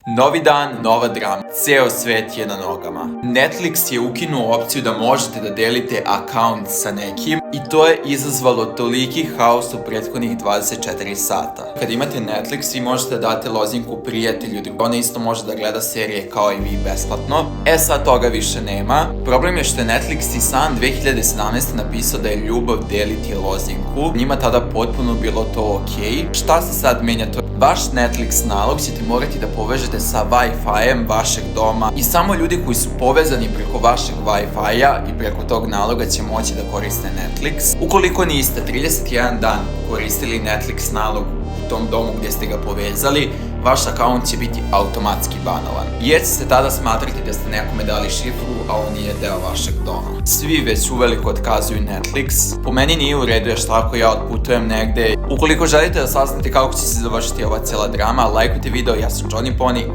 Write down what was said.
Novi dan, nova drama. Ceo svet je na nogama. Netflix je ukinuo opciju da možete da delite akaunt sa nekim i to je izazvalo toliki haos u prethodnih 24 sata. Kad imate Netflix, vi možete da date lozinku prijatelju, ona isto može da gleda serije kao i vi besplatno. Sad toga više nema. Problem je što je Netflix i sam 2017. napisao da je ljubav deliti lozinku. Njima tada potpuno bilo to okej. Šta se sad menja to? Vaš Netflix nalog ćete morati da povežete sa Wi-Fi-em vašeg doma i samo ljudi koji su povezani preko vašeg Wi-Fi-a i preko tog naloga će moći da koriste Netflix. Ukoliko niste 31 dan koristili Netflix nalog u tom domu gdje ste ga povezali, vaš akaunt će biti automatski banovan. Jer će se tada smatrati da ste nekome dali šifru, a on nije deo vašeg doma. Svi već uveliko otkazuju Netflix. Po meni nije u redu jer šta ako ja otputujem negde. Ukoliko želite da saznate kako će se završiti ova cijela drama, lajkujte video, ja sam Johnny Pony.